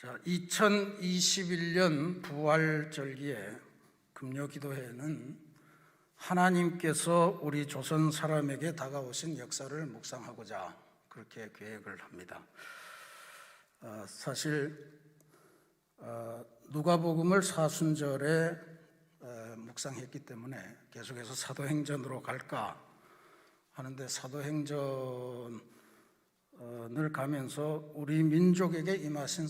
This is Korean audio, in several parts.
자, 2021년 부활절기에 금요기도회는 하나님께서 우리 조선 사람에게 다가오신 역사를 묵상하고자 그렇게 계획을 합니다. 사실 누가복음을 사순절에 묵상했기 때문에 계속해서 사도행전으로 갈까 하는데, 사도행전을 가면서 우리 민족에게 임하신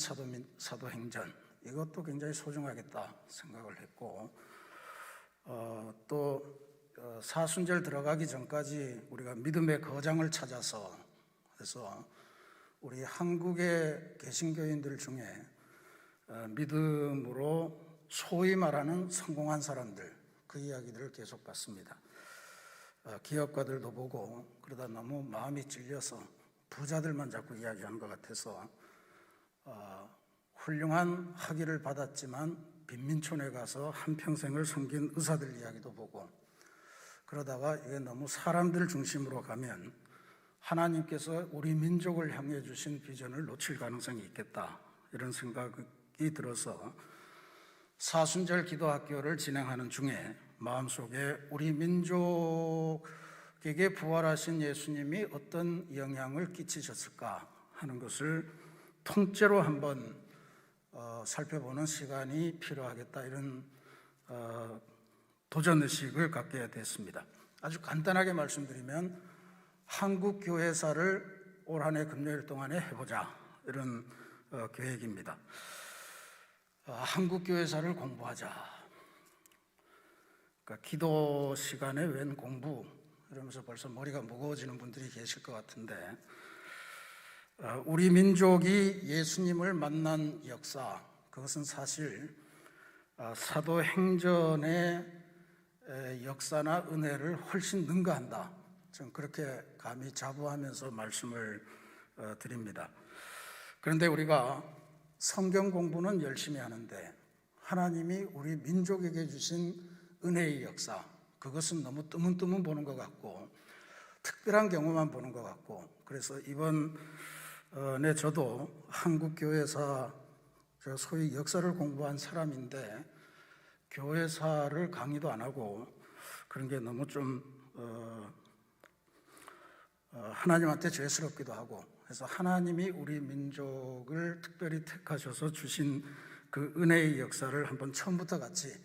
사도행전, 이것도 굉장히 소중하겠다 생각을 했고, 또 사순절 들어가기 전까지 우리가 믿음의 거장을 찾아서 해서 우리 한국의 개신교인들 중에 믿음으로 소위 말하는 성공한 사람들, 그 이야기들을 계속 봤습니다. 기업가들도 보고 그러다 너무 마음이 찔려서 부자들만 자꾸 이야기하는 것 같아서 훌륭한 학위를 받았지만 빈민촌에 가서 한평생을 섬긴 의사들 이야기도 보고, 그러다가 이게 너무 사람들 중심으로 가면 하나님께서 우리 민족을 향해 주신 비전을 놓칠 가능성이 있겠다, 이런 생각이 들어서 사순절 기도학교를 진행하는 중에 마음속에 우리 민족에게 부활하신 예수님이 어떤 영향을 끼치셨을까 하는 것을 통째로 한번 살펴보는 시간이 필요하겠다, 이런 도전의식을 갖게 됐습니다. 아주 간단하게 말씀드리면 한국교회사를 올 한 해 금요일 동안에 해보자, 이런 계획입니다. 한국교회사를 공부하자. 그러니까 기도 시간에 웬 공부, 이러면서 벌써 머리가 무거워지는 분들이 계실 것 같은데, 우리 민족이 예수님을 만난 역사, 그것은 사실 사도행전의 역사나 은혜를 훨씬 능가한다, 저는 그렇게 감히 자부하면서 말씀을 드립니다. 그런데 우리가 성경 공부는 열심히 하는데 하나님이 우리 민족에게 주신 은혜의 역사, 그것은 너무 뜨문뜨문 보는 것 같고 특별한 경우만 보는 것 같고, 그래서 이번에 저도 한국교회사, 소위 역사를 공부한 사람인데 교회사를 강의도 안 하고 그런 게 너무 좀 하나님한테 죄스럽기도 하고, 그래서 하나님이 우리 민족을 특별히 택하셔서 주신 그 은혜의 역사를 한번 처음부터 같이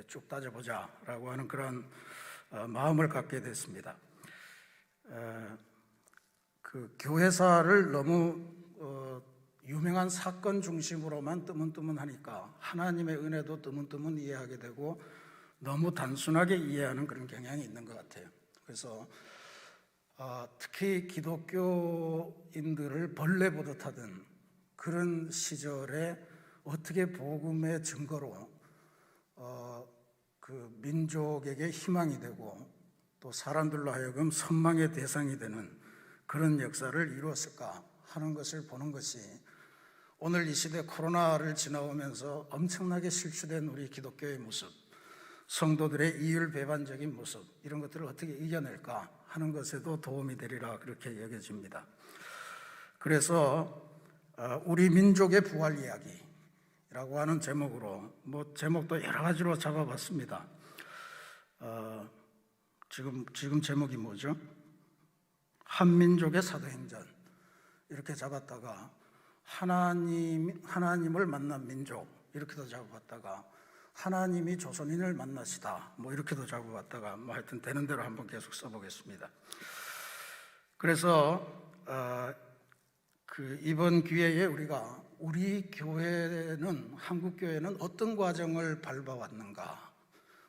쭉 따져보자 라고 하는 그런 마음을 갖게 됐습니다. 그 교회사를 너무 유명한 사건 중심으로만 뜨문뜨문하니까 하나님의 은혜도 뜨문뜨문 이해하게 되고 너무 단순하게 이해하는 그런 경향이 있는 것 같아요. 그래서 특히 기독교인들을 벌레 보듯 하던 그런 시절에 어떻게 복음의 증거로 그 민족에게 희망이 되고 또 사람들로 하여금 선망의 대상이 되는 그런 역사를 이루었을까 하는 것을 보는 것이, 오늘 이 시대 코로나를 지나오면서 엄청나게 실추된 우리 기독교의 모습, 성도들의 이율배반적인 모습, 이런 것들을 어떻게 이겨낼까 하는 것에도 도움이 되리라 그렇게 여겨집니다. 그래서 우리 민족의 부활 이야기라고 하는 제목으로, 제목도 여러 가지로 잡아봤습니다. 지금 제목이 뭐죠? 한민족의 사도행전, 이렇게 잡았다가 하나님을 만난 민족, 이렇게도 잡아봤다가 하나님이 조선인을 만나시다, 이렇게도 잡아봤다가 하여튼 되는 대로 한번 계속 써보겠습니다. 그래서 이번 기회에 우리 교회는, 한국교회는 어떤 과정을 밟아왔는가,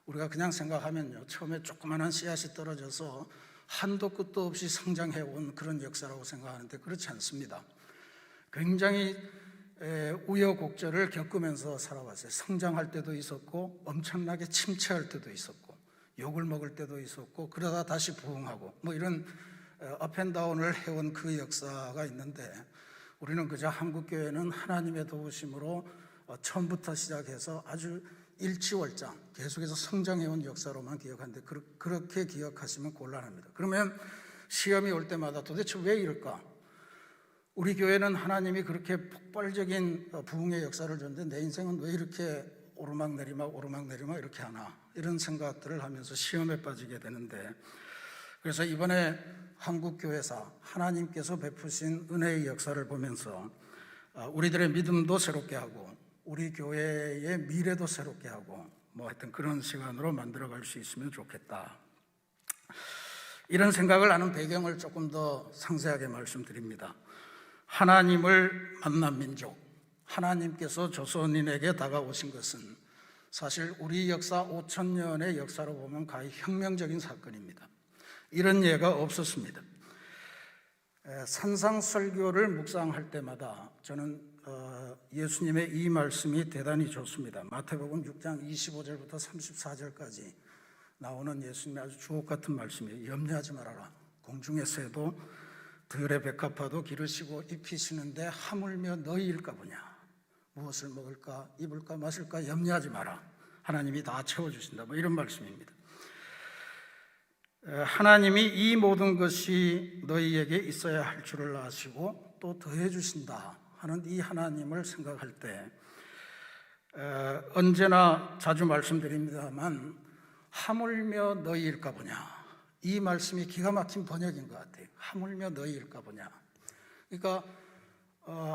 우리가 그냥 생각하면요, 처음에 조그마한 씨앗이 떨어져서 한도 끝도 없이 성장해온 그런 역사라고 생각하는데 그렇지 않습니다. 굉장히 우여곡절을 겪으면서 살아왔어요. 성장할 때도 있었고 엄청나게 침체할 때도 있었고 욕을 먹을 때도 있었고 그러다 다시 부흥하고 이런 업앤다운을 해온 그 역사가 있는데, 우리는 그저 한국교회는 하나님의 도우심으로 처음부터 시작해서 아주 일치월장 계속해서 성장해온 역사로만 기억하는데, 그렇게 기억하시면 곤란합니다. 그러면 시험이 올 때마다 도대체 왜 이럴까? 우리 교회는 하나님이 그렇게 폭발적인 부흥의 역사를 줬는데 내 인생은 왜 이렇게 오르막내리막 오르막내리막 이렇게 하나, 이런 생각들을 하면서 시험에 빠지게 되는데, 그래서 이번에 한국교회사 하나님께서 베푸신 은혜의 역사를 보면서 우리들의 믿음도 새롭게 하고 우리 교회의 미래도 새롭게 하고 하여튼 그런 시간으로 만들어갈 수 있으면 좋겠다, 이런 생각을 하는 배경을 조금 더 상세하게 말씀드립니다. 하나님을 만난 민족, 하나님께서 조선인에게 다가오신 것은 사실 우리 역사 5,000년의 역사로 보면 거의 혁명적인 사건입니다. 이런 예가 없었습니다. 산상설교를 묵상할 때마다 저는 예수님의 이 말씀이 대단히 좋습니다. 마태복음 6장 25절부터 34절까지 나오는 예수님의 아주 주옥 같은 말씀이에요. 염려하지 말아라. 공중의 새도 들의 백합화도 기르시고 입히시는데 하물며 너희일까 보냐. 무엇을 먹을까 입을까 마실까 염려하지 마라. 하나님이 다 채워주신다. 이런 말씀입니다. 하나님이 이 모든 것이 너희에게 있어야 할 줄을 아시고 또 더해 주신다 하는 이 하나님을 생각할 때 언제나 자주 말씀드립니다만 하물며 너희일까 보냐, 이 말씀이 기가 막힌 번역인 것 같아요. 하물며 너희일까 보냐. 그러니까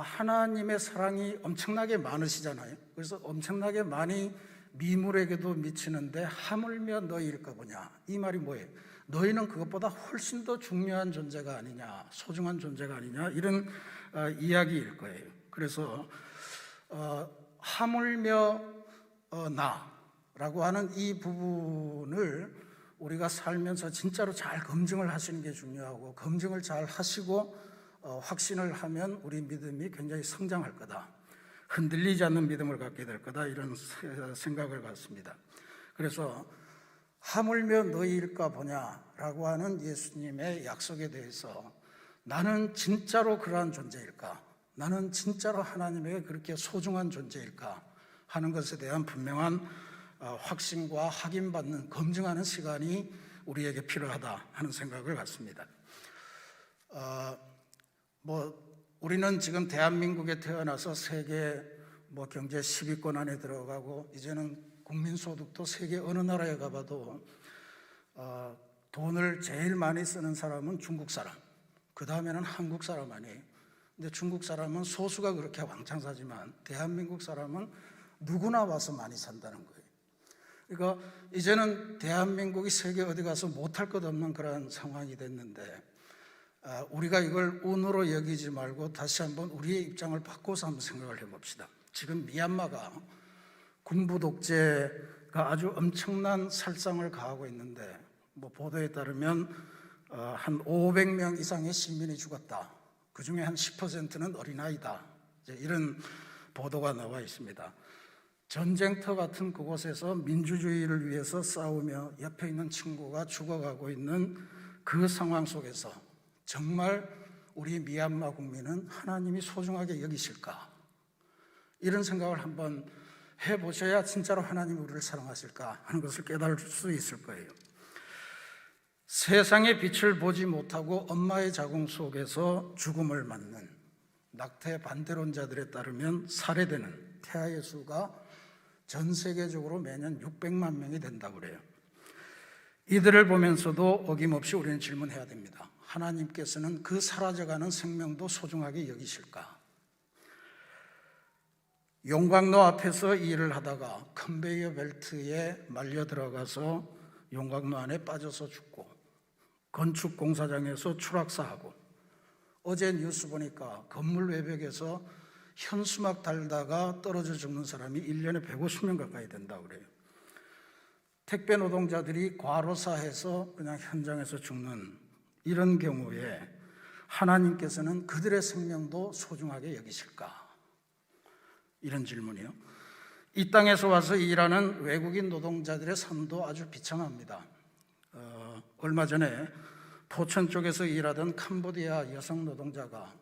하나님의 사랑이 엄청나게 많으시잖아요. 그래서 엄청나게 많이 미물에게도 미치는데 하물며 너희일까 보냐, 이 말이 뭐예요? 너희는 그것보다 훨씬 더 중요한 존재가 아니냐, 소중한 존재가 아니냐, 이런 이야기일 거예요. 그래서 하물며 나라고 하는 이 부분을 우리가 살면서 진짜로 잘 검증을 하시는 게 중요하고, 검증을 잘 하시고 확신을 하면 우리 믿음이 굉장히 성장할 거다, 흔들리지 않는 믿음을 갖게 될 거다, 이런 생각을 갖습니다. 그래서 하물며 너희일까 보냐라고 하는 예수님의 약속에 대해서 나는 진짜로 그러한 존재일까, 나는 진짜로 하나님에게 그렇게 소중한 존재일까 하는 것에 대한 분명한 확신과 확인받는, 검증하는 시간이 우리에게 필요하다 하는 생각을 갖습니다. 우리는 지금 대한민국에 태어나서 세계 경제 10위권 안에 들어가고 이제는 국민소득도 세계 어느 나라에 가봐도 돈을 제일 많이 쓰는 사람은 중국 사람, 그 다음에는 한국 사람 아니에요. 근데 중국 사람은 소수가 그렇게 왕창 사지만 대한민국 사람은 누구나 와서 많이 산다는 거예요. 그러니까 이제는 대한민국이 세계 어디 가서 못할 것 없는 그런 상황이 됐는데 우리가 이걸 운으로 여기지 말고 다시 한번 우리의 입장을 바꿔서 한번 생각을 해봅시다. 지금 미얀마가 군부 독재가 아주 엄청난 살상을 가하고 있는데 보도에 따르면 한 500명 이상의 시민이 죽었다. 그 중에 한 10%는 어린아이다. 이런 보도가 나와 있습니다. 전쟁터 같은 그곳에서 민주주의를 위해서 싸우며 옆에 있는 친구가 죽어가고 있는 그 상황 속에서 정말 우리 미얀마 국민은 하나님이 소중하게 여기실까? 이런 생각을 한번 해보셔야 진짜로 하나님이 우리를 사랑하실까 하는 것을 깨달을 수 있을 거예요. 세상의 빛을 보지 못하고 엄마의 자궁 속에서 죽음을 맞는 낙태 반대론자들에 따르면 살해되는 태아의 수가 전 세계적으로 매년 600만 명이 된다고 그래요. 이들을 보면서도 어김없이 우리는 질문해야 됩니다. 하나님께서는 그 사라져가는 생명도 소중하게 여기실까? 용광로 앞에서 일을 하다가 컨베이어 벨트에 말려 들어가서 용광로 안에 빠져서 죽고, 건축 공사장에서 추락사하고, 어제 뉴스 보니까 건물 외벽에서 현수막 달다가 떨어져 죽는 사람이 1년에 150명 가까이 된다고 그래요. 택배 노동자들이 과로사해서 그냥 현장에서 죽는 이런 경우에 하나님께서는 그들의 생명도 소중하게 여기실까? 이런 질문이요. 이 땅에서 와서 일하는 외국인 노동자들의 삶도 아주 비참합니다. 얼마 전에 포천 쪽에서 일하던 캄보디아 여성 노동자가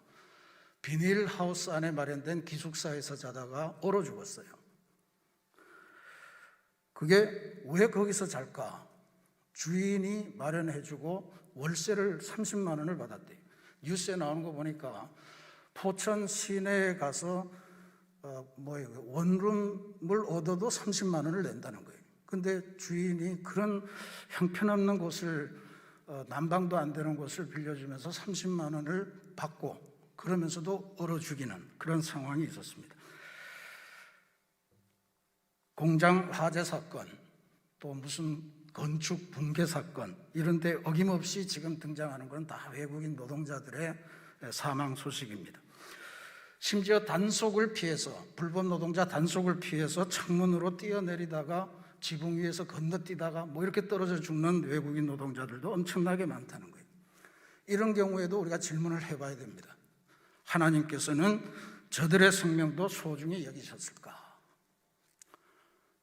비닐하우스 안에 마련된 기숙사에서 자다가 얼어 죽었어요. 그게 왜 거기서 잘까? 주인이 마련해주고 월세를 30만 원을 받았대요. 뉴스에 나오는 거 보니까 포천 시내에 가서 원룸을 얻어도 30만 원을 낸다는 거예요. 근데 주인이 그런 형편없는 곳을 난방도 안 되는 곳을 빌려주면서 30만 원을 받고 그러면서도 얼어 죽이는 그런 상황이 있었습니다. 공장 화재 사건, 또 무슨 건축 붕괴 사건, 이런 데 어김없이 지금 등장하는 건 다 외국인 노동자들의 사망 소식입니다. 심지어 단속을 피해서, 불법 노동자 단속을 피해서 창문으로 뛰어내리다가 지붕 위에서 건너뛰다가 이렇게 떨어져 죽는 외국인 노동자들도 엄청나게 많다는 거예요. 이런 경우에도 우리가 질문을 해봐야 됩니다. 하나님께서는 저들의 생명도 소중히 여기셨을까?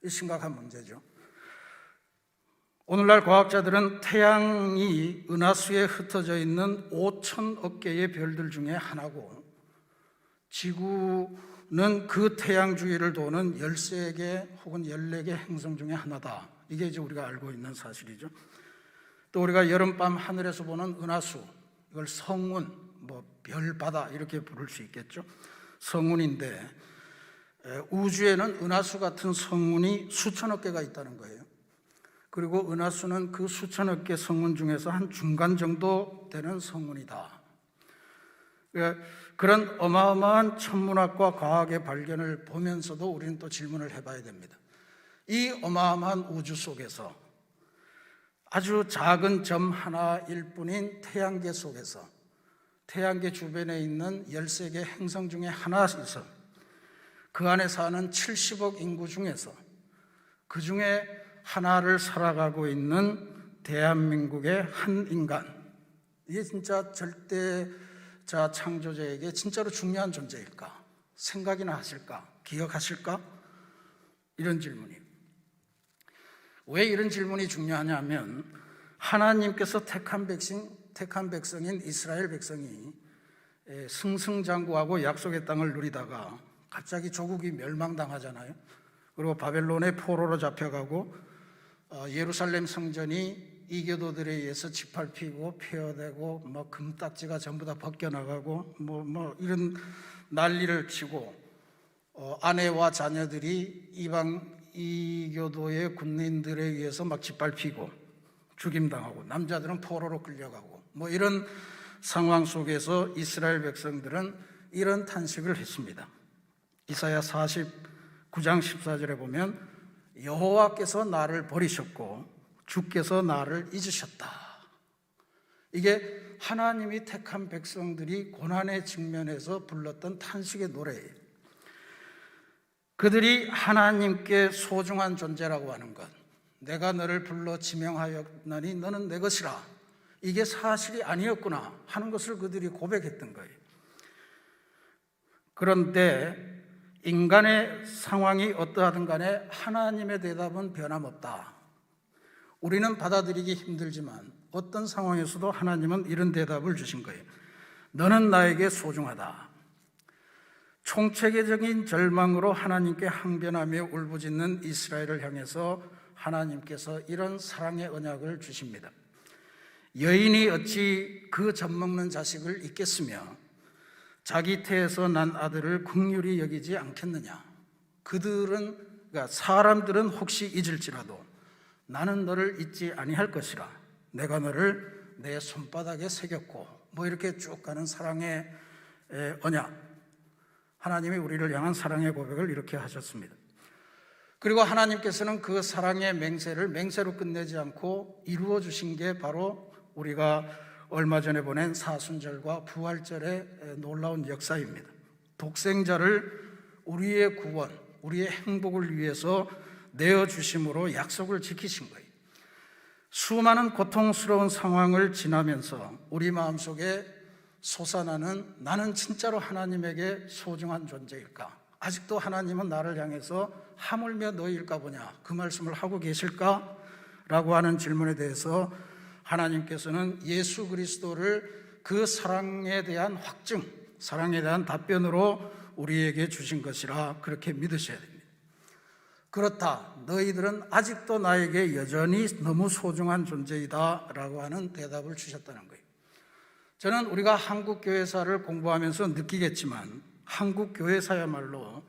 이 심각한 문제죠. 오늘날 과학자들은 태양이 은하수에 흩어져 있는 5천억 개의 별들 중에 하나고, 지구는 그 태양 주위를 도는 13개 혹은 14개 행성 중에 하나다. 이게 이제 우리가 알고 있는 사실이죠. 또 우리가 여름밤 하늘에서 보는 은하수, 이걸 성운, 별바다 이렇게 부를 수 있겠죠. 성운인데, 우주에는 은하수 같은 성운이 수천억 개가 있다는 거예요. 그리고 은하수는 그 수천억 개 성운 중에서 한 중간 정도 되는 성운이다. 그런 어마어마한 천문학과 과학의 발견을 보면서도 우리는 또 질문을 해봐야 됩니다. 이 어마어마한 우주 속에서 아주 작은 점 하나일 뿐인 태양계 속에서, 태양계 주변에 있는 13개 행성 중에 하나에서, 그 안에 사는 70억 인구 중에서 그 중에 하나를 살아가고 있는 대한민국의 한 인간, 이게 진짜 절대자 창조자에게 진짜로 중요한 존재일까? 생각이나 하실까? 기억하실까? 이런 질문이에요. 왜 이런 질문이 중요하냐면, 하나님께서 택한 백성인 이스라엘 백성이 승승장구하고 약속의 땅을 누리다가 갑자기 조국이 멸망당하잖아요. 그리고 바벨론의 포로로 잡혀가고 예루살렘 성전이 이교도들에 의해서 짓밟히고 폐허되고 금딱지가 전부 다 벗겨나가고 이런 난리를 치고, 아내와 자녀들이 이방 이교도의 군인들에 의해서 짓밟히고 죽임당하고, 남자들은 포로로 끌려가고 이런 상황 속에서 이스라엘 백성들은 이런 탄식을 했습니다. 이사야 49장 14절에 보면, 여호와께서 나를 버리셨고 주께서 나를 잊으셨다. 이게 하나님이 택한 백성들이 고난에 직면해서 불렀던 탄식의 노래예요. 그들이 하나님께 소중한 존재라고 하는 것, 내가 너를 불러 지명하였나니 너는 내 것이라, 이게 사실이 아니었구나 하는 것을 그들이 고백했던 거예요. 그런데 인간의 상황이 어떠하든 간에 하나님의 대답은 변함없다. 우리는 받아들이기 힘들지만 어떤 상황에서도 하나님은 이런 대답을 주신 거예요. 너는 나에게 소중하다. 총체계적인 절망으로 하나님께 항변하며 울부짖는 이스라엘을 향해서 하나님께서 이런 사랑의 언약을 주십니다. 여인이 어찌 그 젖먹는 자식을 잊겠으며 자기 태에서 난 아들을 긍휼히 여기지 않겠느냐. 그러니까 사람들은 혹시 잊을지라도 나는 너를 잊지 아니할 것이라. 내가 너를 내 손바닥에 새겼고, 이렇게 쭉 가는 사랑의 언약. 하나님이 우리를 향한 사랑의 고백을 이렇게 하셨습니다. 그리고 하나님께서는 그 사랑의 맹세를 맹세로 끝내지 않고 이루어 주신 게 바로 우리가 얼마 전에 보낸 사순절과 부활절의 놀라운 역사입니다. 독생자를 우리의 구원, 우리의 행복을 위해서 내어주심으로 약속을 지키신 거예요. 수많은 고통스러운 상황을 지나면서 우리 마음속에 솟아나는, 나는 진짜로 하나님에게 소중한 존재일까? 아직도 하나님은 나를 향해서 하물며 너희일까 보냐, 그 말씀을 하고 계실까? 라고 하는 질문에 대해서 하나님께서는 예수 그리스도를 그 사랑에 대한 확증, 사랑에 대한 답변으로 우리에게 주신 것이라 그렇게 믿으셔야 됩니다. 그렇다, 너희들은 아직도 나에게 여전히 너무 소중한 존재이다 라고 하는 대답을 주셨다는 거예요. 저는 우리가 한국 교회사를 공부하면서 느끼겠지만 한국 교회사야말로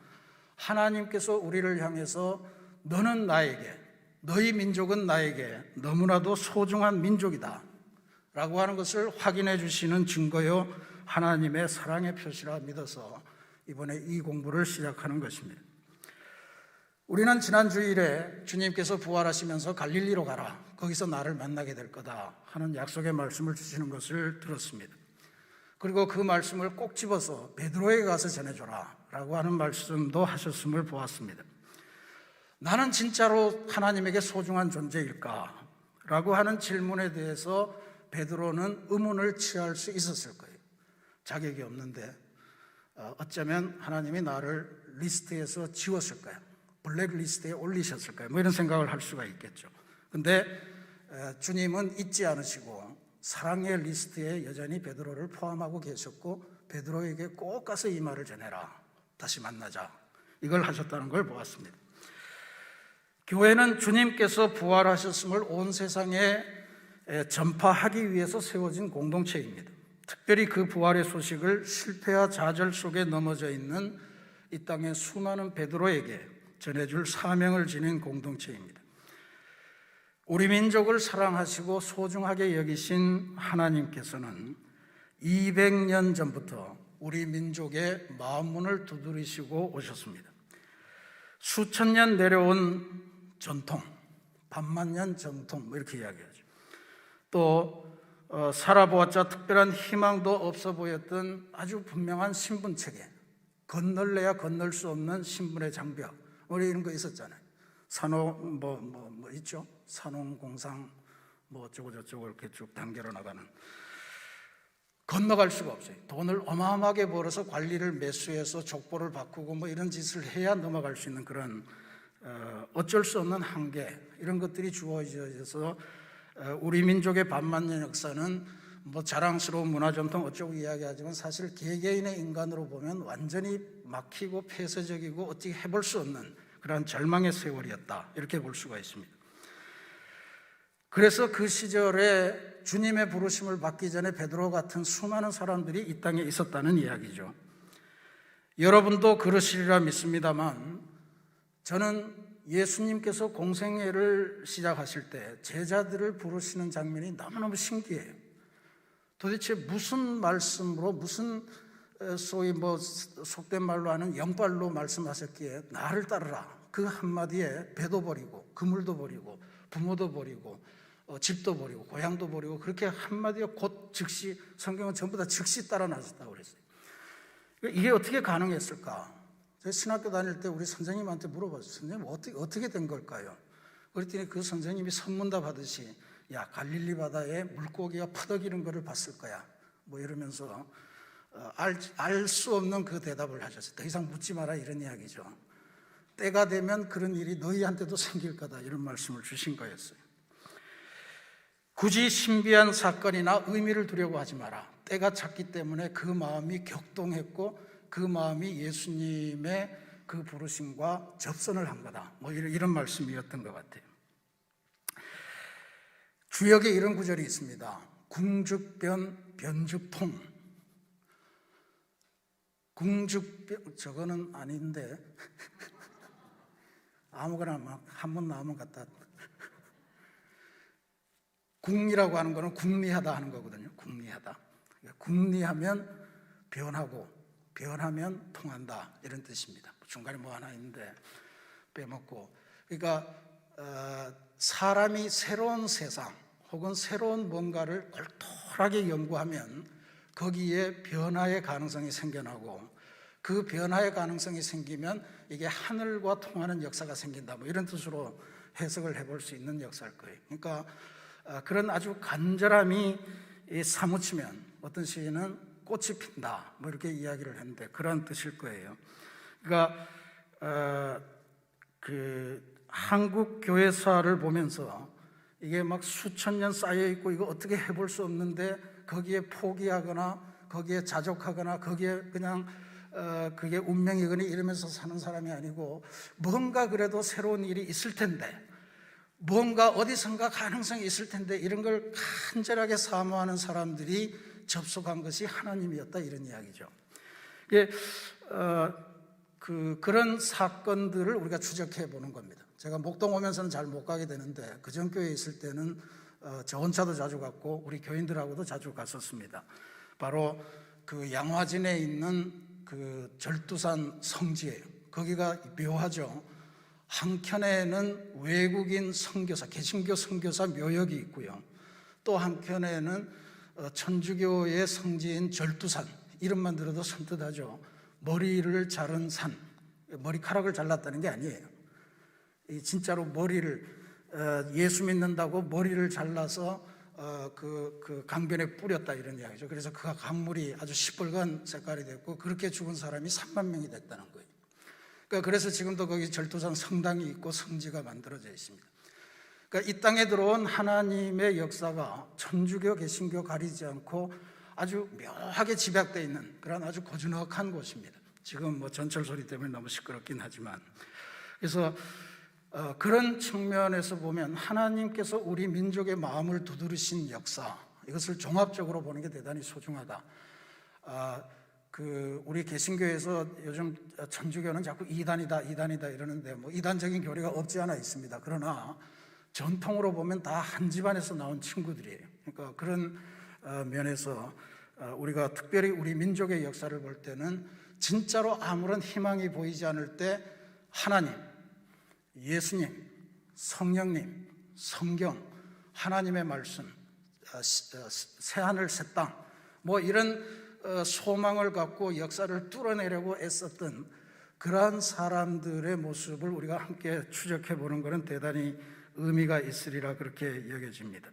하나님께서 우리를 향해서 너는 나에게, 너희 민족은 나에게 너무나도 소중한 민족이다 라고 하는 것을 확인해 주시는 증거요 하나님의 사랑의 표시라 믿어서 이번에 이 공부를 시작하는 것입니다. 우리는 지난 주일에 주님께서 부활하시면서 갈릴리로 가라, 거기서 나를 만나게 될 거다 하는 약속의 말씀을 주시는 것을 들었습니다. 그리고 그 말씀을 꼭 집어서 베드로에게 가서 전해줘라 라고 하는 말씀도 하셨음을 보았습니다. 나는 진짜로 하나님에게 소중한 존재일까? 라고 하는 질문에 대해서 베드로는 의문을 취할 수 있었을 거예요. 자격이 없는데 어쩌면 하나님이 나를 리스트에서 지웠을까요? 블랙리스트에 올리셨을까요? 뭐 이런 생각을 할 수가 있겠죠. 근데 주님은 잊지 않으시고 사랑의 리스트에 여전히 베드로를 포함하고 계셨고 베드로에게 꼭 가서 이 말을 전해라, 다시 만나자, 이걸 하셨다는 걸 보았습니다. 교회는 주님께서 부활하셨음을 온 세상에 전파하기 위해서 세워진 공동체입니다. 특별히 그 부활의 소식을 실패와 좌절 속에 넘어져 있는 이 땅의 수많은 베드로에게 전해줄 사명을 지닌 공동체입니다. 우리 민족을 사랑하시고 소중하게 여기신 하나님께서는 200년 전부터 우리 민족의 마음문을 두드리시고 오셨습니다. 수천 년 내려온 전통, 반만 년 전통, 뭐 이렇게 이야기하죠. 또 살아보았자 특별한 희망도 없어 보였던 아주 분명한 신분체계, 건널래야 건널 수 없는 신분의 장벽, 우리 이런 거 있었잖아요. 산업 뭐 있죠? 산업공상 뭐 어쩌고 저쩌고 이렇게 쭉 단계로 나가는, 건너갈 수가 없어요. 돈을 어마어마하게 벌어서 관리를 매수해서 족보를 바꾸고 뭐 이런 짓을 해야 넘어갈 수 있는 그런 어쩔 수 없는 한계, 이런 것들이 주어져서 우리 민족의 반만년 역사는 뭐 자랑스러운 문화전통 어쩌고 이야기하지만 사실 개개인의 인간으로 보면 완전히 막히고 폐쇄적이고 어떻게 해볼 수 없는 그런 절망의 세월이었다, 이렇게 볼 수가 있습니다. 그래서 그 시절에 주님의 부르심을 받기 전에 베드로 같은 수많은 사람들이 이 땅에 있었다는 이야기죠. 여러분도 그러시리라 믿습니다만 저는 예수님께서 공생애를 시작하실 때 제자들을 부르시는 장면이 너무너무 신기해요. 도대체 무슨 말씀으로, 무슨 소위 뭐 속된 말로 하는 영발로 말씀하셨기에 나를 따르라, 그 한마디에 배도 버리고 그물도 버리고 부모도 버리고 집도 버리고 고향도 버리고 그렇게 한마디에 곧 즉시, 성경은 전부 다 즉시 따라 나섰다고 그랬어요. 이게 어떻게 가능했을까? 제가 신학교 다닐 때 우리 선생님한테 물어봤어요. 선생님 어떻게 된 걸까요? 그랬더니 그 선생님이 선문답 하듯이 야, 갈릴리 바다에 물고기가 퍼덕이는 것을 봤을 거야, 뭐 이러면서 알 수 없는 그 대답을 하셨어요. 더 이상 묻지 마라, 이런 이야기죠. 때가 되면 그런 일이 너희한테도 생길 거다, 이런 말씀을 주신 거였어요. 굳이 신비한 사건이나 의미를 두려고 하지 마라. 때가 찼기 때문에 그 마음이 격동했고 그 마음이 예수님의 그 부르심과 접선을 한 거다, 뭐 이런 말씀이었던 것 같아요. 주역에 이런 구절이 있습니다. 궁죽변 변죽통. 궁죽변, 저거는 아닌데 아무거나 막 한번 나오면 갖다. 궁리라고 하는 거는 궁리하다 하는 거거든요. 궁리하다. 궁리하면 변하고 변하면 통한다, 이런 뜻입니다. 중간에 뭐 하나 있는데 빼먹고. 그러니까 사람이 새로운 세상 혹은 새로운 뭔가를 골똘하게 연구하면 거기에 변화의 가능성이 생겨나고 그 변화의 가능성이 생기면 이게 하늘과 통하는 역사가 생긴다, 뭐 이런 뜻으로 해석을 해볼 수 있는 역사일 거예요. 그러니까 그런 아주 간절함이 사무치면 어떤 시인은 꽃이 핀다, 뭐 이렇게 이야기를 했는데 그런 뜻일 거예요. 그러니까 그 한국 교회사를 보면서 이게 막 수천 년 쌓여 있고 이거 어떻게 해볼 수 없는데 거기에 포기하거나 거기에 자족하거나 거기에 그냥 그게 운명이거니 이러면서 사는 사람이 아니고 뭔가 그래도 새로운 일이 있을 텐데, 뭔가 어디선가 가능성이 있을 텐데 이런 걸 간절하게 사모하는 사람들이 접속한 것이 하나님이었다, 이런 이야기죠. 이게 그런 사건들을 우리가 추적해 보는 겁니다. 제가 목동 오면서는 잘 못 가게 되는데 그전 교회에 있을 때는 저 혼자도 자주 갔고 우리 교인들하고도 자주 갔었습니다. 바로 그 양화진에 있는 그 절두산 성지예요. 거기가 묘하죠. 한켠에는 외국인 선교사, 개신교 선교사 묘역이 있고요. 또 한켠에는 천주교의 성지인 절두산, 이름만 들어도 선뜻하죠. 머리를 자른 산, 머리카락을 잘랐다는 게 아니에요. 진짜로 머리를 예수 믿는다고 머리를 잘라서 그 강변에 뿌렸다, 이런 이야기죠. 그래서 그 강물이 아주 시뻘건 색깔이 됐고 그렇게 죽은 사람이 3만 명이 됐다는 거예요. 그러니까 그래서 지금도 거기 절두산 성당이 있고 성지가 만들어져 있습니다. 그러니까 이 땅에 들어온 하나님의 역사가 천주교, 개신교 가리지 않고 아주 묘하게 집약되어 있는 그런 아주 고즈넉한 곳입니다. 지금 뭐 전철 소리 때문에 너무 시끄럽긴 하지만, 그래서 그런 측면에서 보면 하나님께서 우리 민족의 마음을 두드리신 역사, 이것을 종합적으로 보는 게 대단히 소중하다. 우리 개신교에서 요즘 천주교는 자꾸 이단이다 이러는데 뭐 이단적인 교리가 없지 않아 있습니다. 그러나 전통으로 보면 다 한 집안에서 나온 친구들이에요. 그러니까 그런 면에서 우리가 특별히 우리 민족의 역사를 볼 때는 진짜로 아무런 희망이 보이지 않을 때 하나님, 예수님, 성령님, 성경, 하나님의 말씀, 새하늘 새 땅, 뭐 이런 소망을 갖고 역사를 뚫어내려고 애썼던 그러한 사람들의 모습을 우리가 함께 추적해 보는 것은 대단히 의미가 있으리라 그렇게 여겨집니다.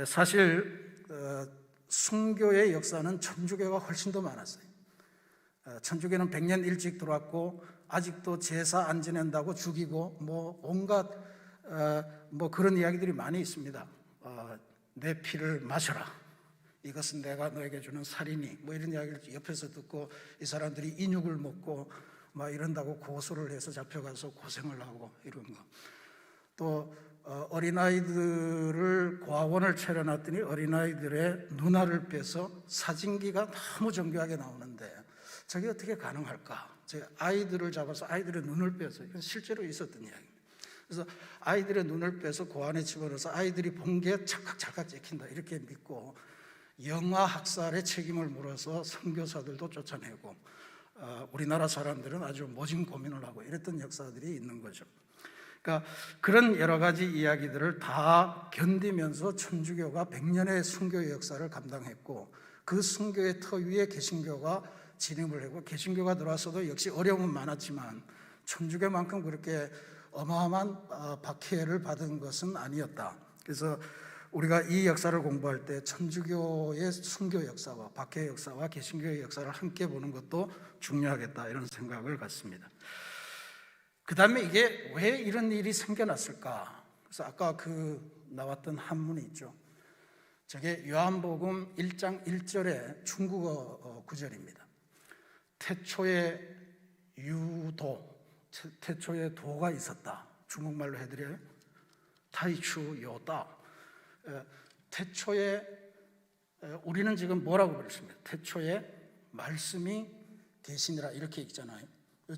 사실 순교의 역사는 천주교가 훨씬 더 많았어요. 천주교는 100년 일찍 들어왔고 아직도 제사 안 지낸다고 죽이고 뭐 온갖 뭐 그런 이야기들이 많이 있습니다. 내 피를 마셔라, 이것은 내가 너에게 주는 살이니, 뭐 이런 이야기를 옆에서 듣고 이 사람들이 인육을 먹고 막 이런다고 고소를 해서 잡혀가서 고생을 하고 이런 거. 또 어린아이들을 과원을 차려놨더니 어린아이들의 눈알을 빼서 사진기가 너무 정교하게 나오는데 저게 어떻게 가능할까? 아이들을 잡아서 아이들의 눈을 빼서, 이건 실제로 있었던 이야기입니다. 그래서 아이들의 눈을 빼서 고안에 집어넣어서 아이들이 본 게 찰칵찰칵 찍힌다, 이렇게 믿고 영아 학살의 책임을 물어서 선교사들도 쫓아내고 우리나라 사람들은 아주 모진 고민을 하고 이랬던 역사들이 있는 거죠. 그러니까 그런 여러 가지 이야기들을 다 견디면서 천주교가 100년의 순교의 역사를 감당했고 그 순교의 터 위에 개신교가 진입을 하고 개신교가 들어왔어도 역시 어려움은 많았지만 천주교만큼 그렇게 어마어마한 박해를 받은 것은 아니었다. 그래서 우리가 이 역사를 공부할 때 천주교의 순교 역사와 박해 역사와 개신교의 역사를 함께 보는 것도 중요하겠다, 이런 생각을 갖습니다. 그 다음에 이게 왜 이런 일이 생겨났을까? 그래서 아까 나왔던 한문이 있죠. 저게 요한복음 1장 1절의 중국어 구절입니다. 태초에 유도, 태초에 도가 있었다. 중국말로 해드려요. 타이추 요다. 태초에 우리는 지금 뭐라고 그랬습니까? 태초에 말씀이 계시니라, 이렇게 읽잖아요.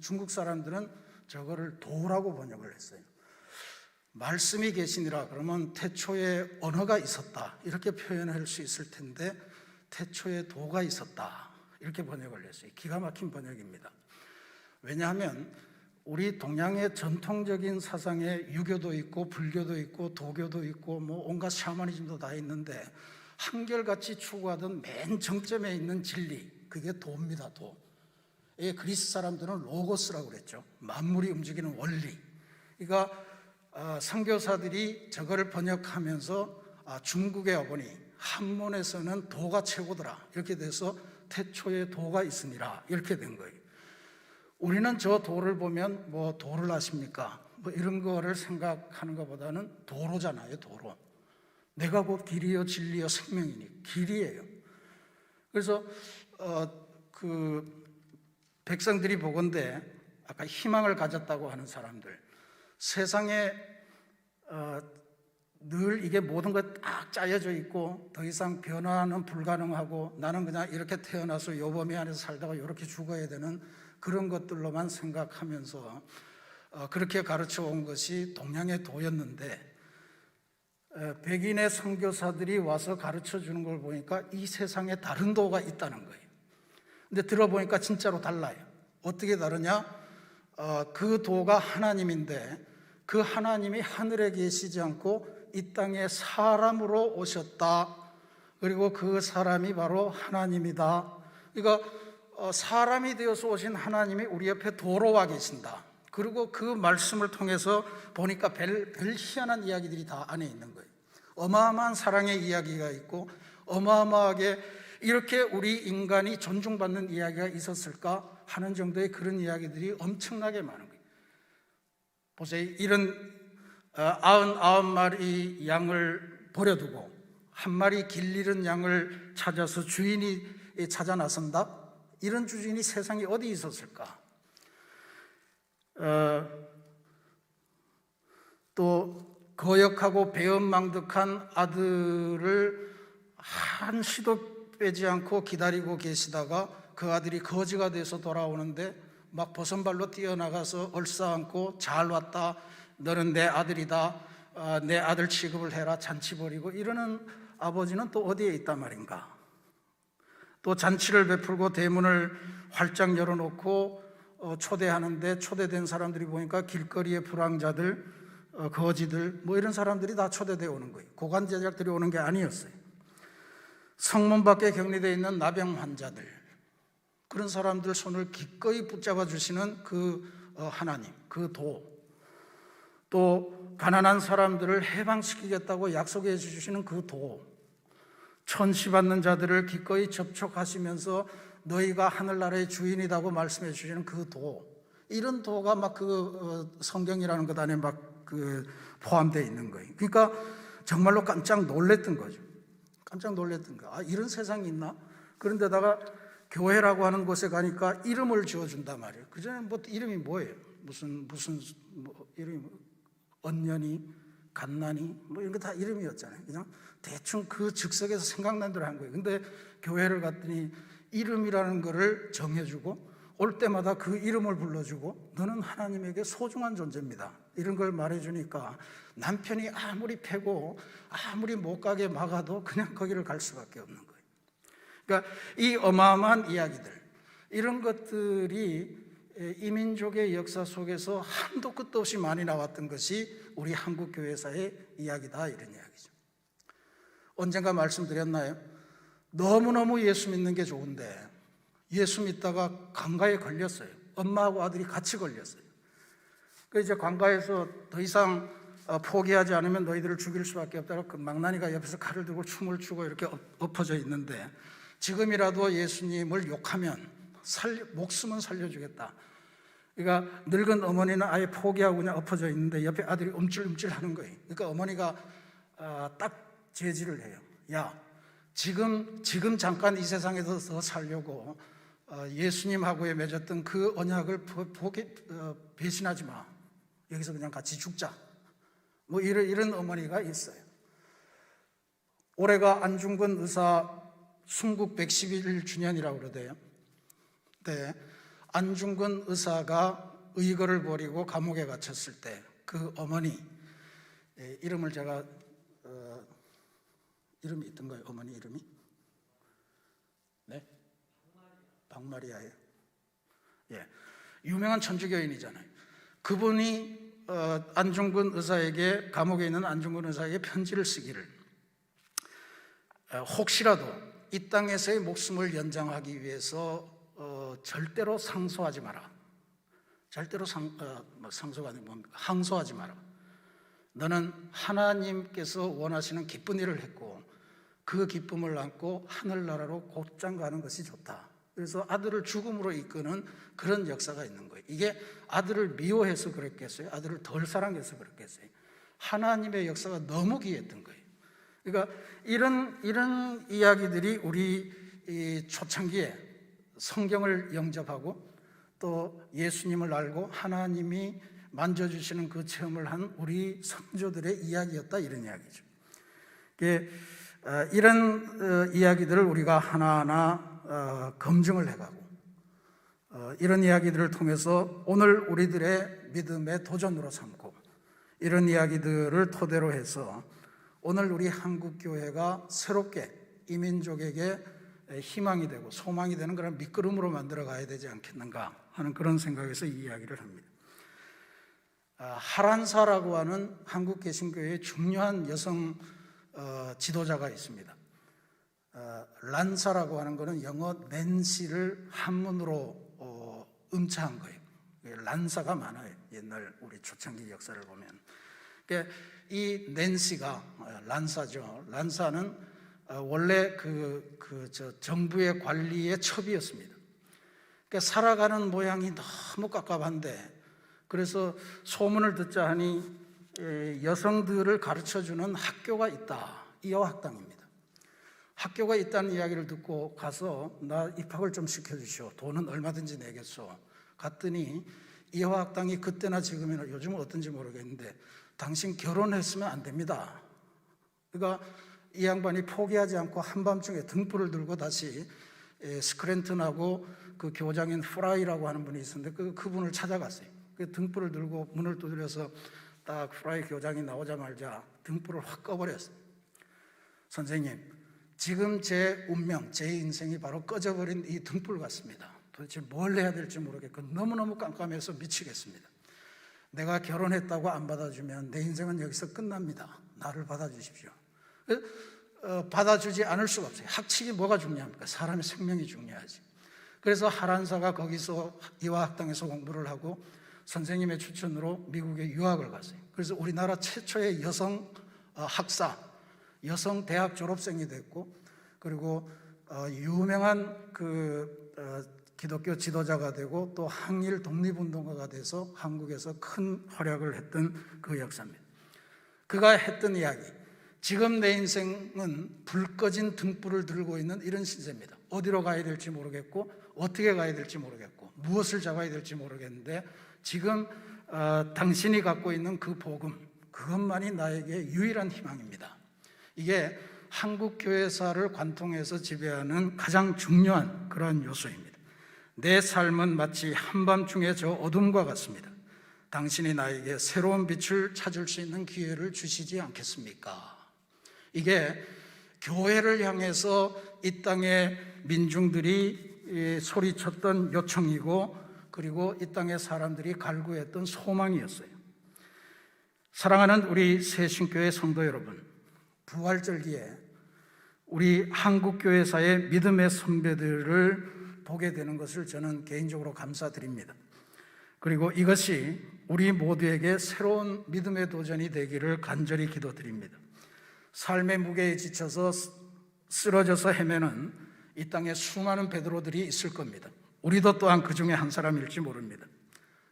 중국 사람들은 저거를 도라고 번역을 했어요. 말씀이 계시니라 그러면 태초에 언어가 있었다, 이렇게 표현할 수 있을 텐데 태초에 도가 있었다, 이렇게 번역을 했어요. 기가 막힌 번역입니다. 왜냐하면 우리 동양의 전통적인 사상에 유교도 있고 불교도 있고 도교도 있고 뭐 온갖 샤머니즘도 다 있는데 한결같이 추구하던 맨 정점에 있는 진리, 그게 도입니다. 도. 그리스 사람들은 로고스라고 그랬죠. 만물이 움직이는 원리. 그러니까 선교사들이 저거를 번역하면서 중국의 어머니 한문에서는 도가 최고더라, 이렇게 돼서 태초에 도가 있으니라, 이렇게 된 거예요. 우리는 저 도를 보면 뭐 도를 아십니까? 뭐 이런 거를 생각하는 것보다는 도로잖아요. 도로. 내가 곧 길이요 진리요 생명이니 길이에요. 그래서 백성들이 보건대 아까 희망을 가졌다고 하는 사람들, 세상에 늘 이게 모든 것 딱 짜여져 있고 더 이상 변화는 불가능하고 나는 그냥 이렇게 태어나서 요범이 안에서 살다가 이렇게 죽어야 되는 그런 것들로만 생각하면서 그렇게 가르쳐 온 것이 동양의 도였는데, 백인의 선교사들이 와서 가르쳐 주는 걸 보니까 이 세상에 다른 도가 있다는 거예요. 근데 들어보니까 진짜로 달라요. 어떻게 다르냐? 그 도가 하나님인데 그 하나님이 하늘에 계시지 않고 이 땅에 사람으로 오셨다. 그리고 그 사람이 바로 하나님이다. 그러니까 사람이 되어서 오신 하나님이 우리 옆에 도로 와 계신다. 그리고 그 말씀을 통해서 보니까 별 희한한 이야기들이 다 안에 있는 거예요. 어마어마한 사랑의 이야기가 있고 어마어마하게 이렇게 우리 인간이 존중받는 이야기가 있었을까 하는 정도의 그런 이야기들이 엄청나게 많은 거예요. 보세요. 이런 99마리 양을 버려두고 한 마리 길 잃은 양을 찾아서 주인이 찾아 나선다? 이런 주인이 세상에 어디 있었을까? 또 거역하고 배은망덕한 아들을 한시도 빼지 않고 기다리고 계시다가 그 아들이 거지가 돼서 돌아오는데 막 버선발로 뛰어나가서 얼싸안고 잘 왔다, 너는 내 아들이다, 내 아들 취급을 해라, 잔치 벌이고 이러는 아버지는 또 어디에 있단 말인가? 또 잔치를 베풀고 대문을 활짝 열어놓고 초대하는데 초대된 사람들이 보니까 길거리의 불황자들, 거지들 뭐 이런 사람들이 다 초대되어 오는 거예요. 고관 제작들이 오는 게 아니었어요. 성문 밖에 격리되어 있는 나병 환자들, 그런 사람들 손을 기꺼이 붙잡아 주시는 그 하나님, 그 도, 또 가난한 사람들을 해방시키겠다고 약속해 주시는 그 도, 천시받는 자들을 기꺼이 접촉하시면서 너희가 하늘나라의 주인이라고 말씀해 주시는 그 도, 이런 도가 막 그 성경이라는 것 안에 막 그 포함되어 있는 거예요. 그러니까 정말로 깜짝 놀랬던 거죠. 깜짝 놀랬던 거. 이런 세상이 있나? 그런데다가 교회라고 하는 곳에 가니까 이름을 지어준단 말이에요. 그전에 뭐 이름이 뭐예요? 무슨 뭐 이름이 언년이, 갓난이 뭐 이런 거 다 이름이었잖아요. 그냥 대충 그 즉석에서 생각난 대로 한 거예요. 근데 교회를 갔더니 이름이라는 거를 정해주고 올 때마다 그 이름을 불러주고 너는 하나님에게 소중한 존재입니다, 이런 걸 말해주니까 남편이 아무리 패고 아무리 못 가게 막아도 그냥 거기를 갈 수밖에 없는 거예요. 그러니까 이 어마어마한 이야기들, 이런 것들이 이민족의 역사 속에서 한도 끝도 없이 많이 나왔던 것이 우리 한국교회사의 이야기다, 이런 이야기죠. 언젠가 말씀드렸나요? 너무너무 예수 믿는 게 좋은데 예수 믿다가 강가에 걸렸어요. 엄마하고 아들이 같이 걸렸어요. 그 이제 강가에서 더 이상 포기하지 않으면 너희들을 죽일 수밖에 없다고 그 망나니가 옆에서 칼을 들고 춤을 추고 이렇게 엎어져 있는데, 지금이라도 예수님을 욕하면 목숨은 살려주겠다. 그러니까 늙은 어머니는 아예 포기하고 그냥 엎어져 있는데 옆에 아들이 움찔움찔 하는 거예요. 그러니까 어머니가 딱 제지를 해요. 야, 지금 잠깐 이 세상에서 더 살려고 예수님하고의 맺었던 그 언약을 배신하지 마. 여기서 그냥 같이 죽자. 뭐 이런 어머니가 있어요. 올해가 안중근 의사 순국 111주년이라고 그러대요. 네, 안중근 의사가 의거를 벌이고 감옥에 갇혔을 때 그 어머니 이름을 제가 이름이 있던 거예요. 어머니 이름이? 네? 박마리아예요. 예, 유명한 천주교인이잖아요. 그분이 안중근 의사에게, 감옥에 있는 안중근 의사에게 편지를 쓰기를, 혹시라도 이 땅에서의 목숨을 연장하기 위해서 절대로 상소하지 마라. 절대로 상소가 아니고 항소하지 마라. 너는 하나님께서 원하시는 기쁜 일을 했고 그 기쁨을 안고 하늘나라로 곧장 가는 것이 좋다. 그래서 아들을 죽음으로 이끄는 그런 역사가 있는 거예요. 이게 아들을 미워해서 그랬겠어요? 아들을 덜 사랑해서 그랬겠어요? 하나님의 역사가 너무 귀했던 거예요. 그러니까 이런 이야기들이 우리 이 초창기에 성경을 영접하고 또 예수님을 알고 하나님이 만져주시는 그 체험을 한 우리 선조들의 이야기였다, 이런 이야기죠. 이런 이야기들을 우리가 하나하나 검증을 해가고 이런 이야기들을 통해서 오늘 우리들의 믿음의 도전으로 삼고 이런 이야기들을 토대로 해서 오늘 우리 한국교회가 새롭게 이민족에게 희망이 되고 소망이 되는 그런 밑거름으로 만들어 가야 되지 않겠는가 하는 그런 생각에서 이 이야기를 합니다. 하란사라고 하는 한국 개신교회의 중요한 여성 지도자가 있습니다. 란사라고 하는 것은 영어 낸시를 한문으로 음차한 거예요. 란사가 많아요. 옛날 우리 초창기 역사를 보면. 이 낸시가 란사죠. 란사는 원래 정부의 관리의 첩이었습니다. 살아가는 모양이 너무 깝깝한데, 그래서 소문을 듣자 하니 여성들을 가르쳐주는 학교가 있다. 이화학당입니다. 학교가 있다는 이야기를 듣고 가서 나 입학을 좀 시켜주시오. 돈은 얼마든지 내겠소. 갔더니 이화학당이 그때나 지금이나 요즘은 어떤지 모르겠는데 당신 결혼했으면 안 됩니다. 그러니까 이 양반이 포기하지 않고 한밤중에 등불을 들고 다시 스크랜턴하고 그 교장인 프라이라고 하는 분이 있었는데 그분을 찾아갔어요. 그 등불을 들고 문을 두드려서 딱 프라이 교장이 나오자마자 등불을 확 꺼버렸어요. 선생님, 지금 제 운명, 제 인생이 바로 꺼져버린 이 등불 같습니다. 도대체 뭘 해야 될지 모르겠고 너무너무 깜깜해서 미치겠습니다. 내가 결혼했다고 안 받아주면 내 인생은 여기서 끝납니다. 나를 받아주십시오. 받아주지 않을 수가 없어요. 학칙이 뭐가 중요합니까? 사람의 생명이 중요하지. 그래서 하란사가 거기서 이화학당에서 공부를 하고 선생님의 추천으로 미국에 유학을 갔어요. 그래서 우리나라 최초의 여성 학사, 여성 대학 졸업생이 됐고, 그리고 유명한 기독교 지도자가 되고 또 항일 독립운동가가 돼서 한국에서 큰 활약을 했던 그 역사입니다. 그가 했던 이야기, 지금 내 인생은 불 꺼진 등불을 들고 있는 이런 신세입니다. 어디로 가야 될지 모르겠고 어떻게 가야 될지 모르겠고 무엇을 잡아야 될지 모르겠는데 지금 당신이 갖고 있는 그 복음, 그것만이 나에게 유일한 희망입니다. 이게 한국 교회사를 관통해서 지배하는 가장 중요한 그런 요소입니다. 내 삶은 마치 한밤중에 저 어둠과 같습니다. 당신이 나에게 새로운 빛을 찾을 수 있는 기회를 주시지 않겠습니까? 이게 교회를 향해서 이 땅의 민중들이 소리쳤던 요청이고, 그리고 이 땅의 사람들이 갈구했던 소망이었어요. 사랑하는 우리 새신교회 성도 여러분, 부활절기에 우리 한국교회사의 믿음의 선배들을 보게 되는 것을 저는 개인적으로 감사드립니다. 그리고 이것이 우리 모두에게 새로운 믿음의 도전이 되기를 간절히 기도드립니다. 삶의 무게에 지쳐서 쓰러져서 헤매는 이 땅에 수많은 베드로들이 있을 겁니다. 우리도 또한 그 중에 한 사람일지 모릅니다.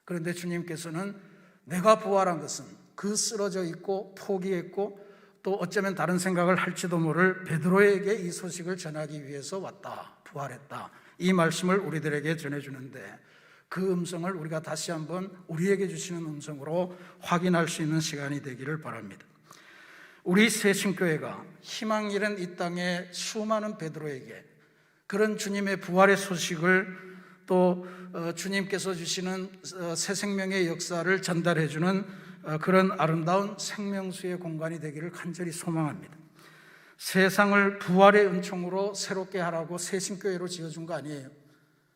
그런데 주님께서는 내가 부활한 것은 그 쓰러져 있고 포기했고 또 어쩌면 다른 생각을 할지도 모를 베드로에게 이 소식을 전하기 위해서 왔다, 부활했다, 이 말씀을 우리들에게 전해주는데, 그 음성을 우리가 다시 한번 우리에게 주시는 음성으로 확인할 수 있는 시간이 되기를 바랍니다. 우리 새신교회가 희망 잃은 이 땅의 수많은 베드로에게 그런 주님의 부활의 소식을 또 주님께서 주시는 새 생명의 역사를 전달해주는 그런 아름다운 생명수의 공간이 되기를 간절히 소망합니다. 세상을 부활의 은총으로 새롭게 하라고 새신교회로 지어준 거 아니에요.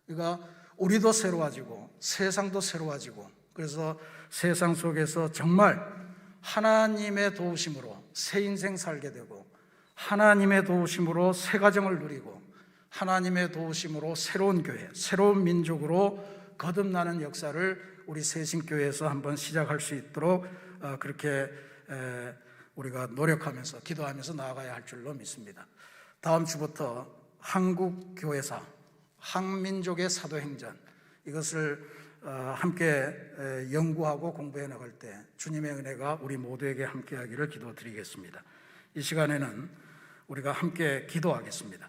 그러니까 우리도 새로워지고 세상도 새로워지고, 그래서 세상 속에서 정말 하나님의 도우심으로 새 인생 살게 되고, 하나님의 도우심으로 새 가정을 누리고, 하나님의 도우심으로 새로운 교회, 새로운 민족으로 거듭나는 역사를 우리 새신교회에서 한번 시작할 수 있도록 그렇게 우리가 노력하면서 기도하면서 나아가야 할 줄로 믿습니다. 다음 주부터 한국교회사, 한민족의 사도행전, 이것을 함께 연구하고 공부해 나갈 때 주님의 은혜가 우리 모두에게 함께하기를 기도드리겠습니다. 이 시간에는 우리가 함께 기도하겠습니다.